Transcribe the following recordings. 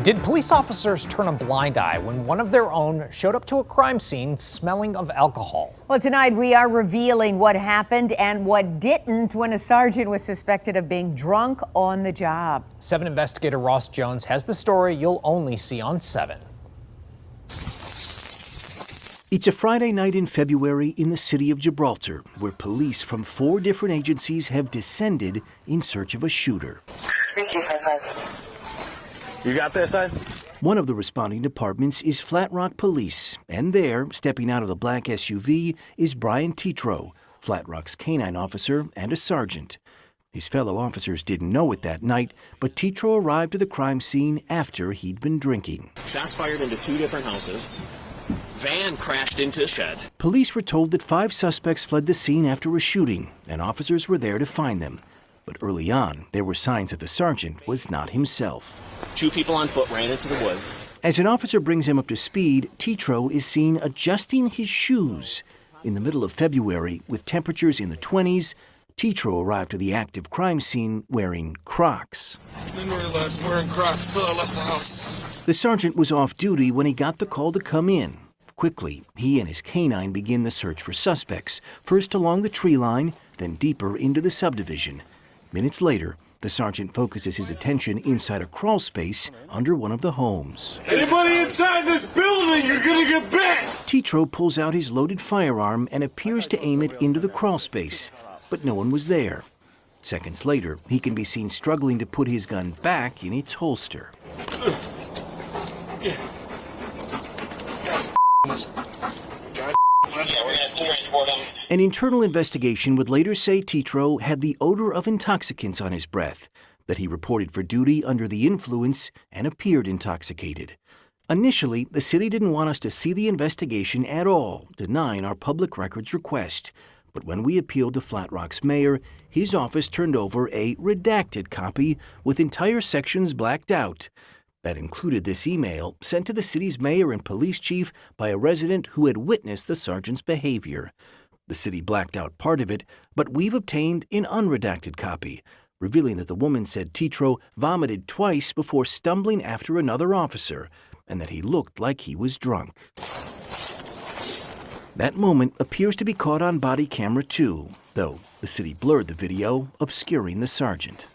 Did police officers turn a blind eye when one of their own showed up to a crime scene smelling of alcohol? Well, tonight we are revealing what happened and what didn't when a sergeant was suspected of being drunk on the job. 7 investigator Ross Jones has the story you'll only see on 7. It's a Friday night in February in the city of Gibraltar, where police from 4 different agencies have descended in search of a shooter. You got this side? One of the responding departments is Flat Rock Police, and there, stepping out of the black SUV, is Brian Tetro, Flat Rock's canine officer and a sergeant. His fellow officers didn't know it that night, but Tetro arrived at the crime scene after he'd been drinking. Shots fired into 2 different houses. Van crashed into a shed. Police were told that 5 suspects fled the scene after a shooting, and officers were there to find them. But early on, there were signs that the sergeant was not himself. 2 people on foot ran into the woods. As an officer brings him up to speed, Tetro is seen adjusting his shoes. In the middle of February, with temperatures in the 20s, Tetro arrived to the active crime scene wearing Crocs. Didn't realize wearing Crocs till I left the house. The sergeant was off duty when he got the call to come in. Quickly, he and his canine begin the search for suspects, first along the tree line, then deeper into the subdivision. Minutes later, the sergeant focuses his attention inside a crawl space under one of the homes. Anybody inside this building, you're gonna get bit! Tetro pulls out his loaded firearm and appears to aim it into the crawl space, but no one was there. Seconds later, he can be seen struggling to put his gun back in its holster. An internal investigation would later say Tetro had the odor of intoxicants on his breath, that he reported for duty under the influence and appeared intoxicated. Initially, the city didn't want us to see the investigation at all, denying our public records request. But when we appealed to Flat Rock's mayor, his office turned over a redacted copy with entire sections blacked out. That included this email sent to the city's mayor and police chief by a resident who had witnessed the sergeant's behavior. The city blacked out part of it, but we've obtained an unredacted copy, revealing that the woman said Tetro vomited twice before stumbling after another officer, and that he looked like he was drunk. That moment appears to be caught on body camera too, though the city blurred the video, obscuring the sergeant.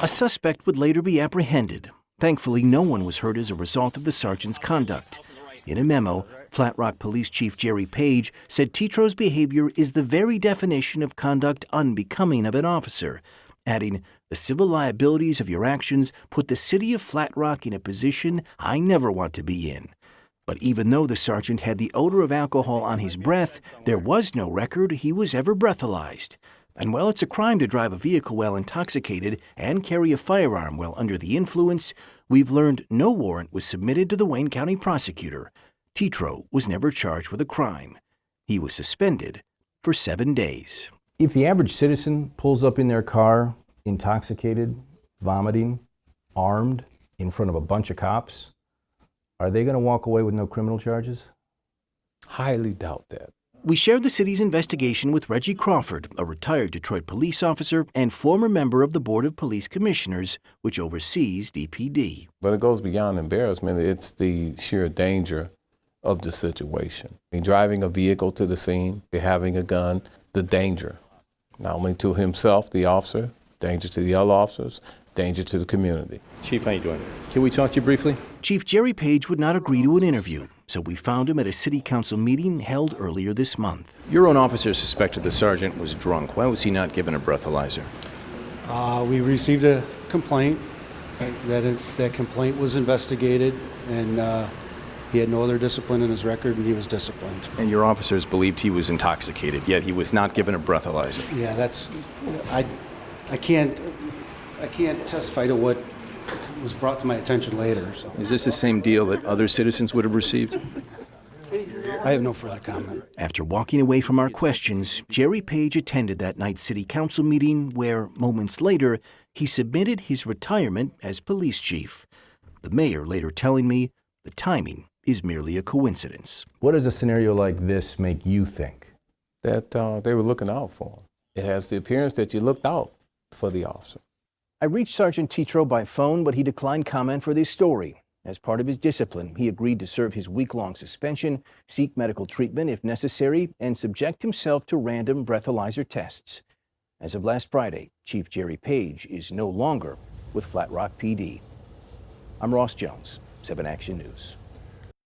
A suspect would later be apprehended. Thankfully, no one was hurt as a result of the sergeant's conduct. In a memo, Flat Rock Police Chief Jerry Page said Tetro's behavior is the very definition of conduct unbecoming of an officer, adding, "The civil liabilities of your actions put the city of Flat Rock in a position I never want to be in." But even though the sergeant had the odor of alcohol on his breath, there was no record he was ever breathalyzed. And while it's a crime to drive a vehicle while intoxicated and carry a firearm while under the influence, we've learned no warrant was submitted to the Wayne County prosecutor. Tetro was never charged with a crime. He was suspended for 7 days. If the average citizen pulls up in their car, intoxicated, vomiting, armed, in front of a bunch of cops, are they going to walk away with no criminal charges? Highly doubt that. We shared the city's investigation with Reggie Crawford, a retired Detroit police officer and former member of the Board of Police Commissioners, which oversees DPD. But it goes beyond embarrassment. It's the sheer danger of the situation. Driving a vehicle to the scene, having a gun, the danger, not only to himself, the officer, danger to the other officers, danger to the community. Chief, how you doing? Can we talk to you briefly? Chief Jerry Page would not agree to an interview, so we found him at a city council meeting held earlier this month. Your own officer suspected the sergeant was drunk. Why was he not given a breathalyzer? We received a complaint. That complaint was investigated, and he had no other discipline in his record, and he was disciplined. And your officers believed he was intoxicated, yet he was not given a breathalyzer. Yeah, I can't testify to what was brought to my attention later. So. Is this the same deal that other citizens would have received? I have no further comment. After walking away from our questions, Jerry Page attended that night's city council meeting where, moments later, he submitted his retirement as police chief. The mayor later telling me the timing is merely a coincidence. What does a scenario like this make you think? That they were looking out for him. It has the appearance that you looked out for the officer. I reached Sergeant Tetro by phone, but he declined comment for this story. As part of his discipline, he agreed to serve his week-long suspension, seek medical treatment if necessary, and subject himself to random breathalyzer tests. As of last Friday, Chief Jerry Page is no longer with Flat Rock PD. I'm Ross Jones, 7 Action News.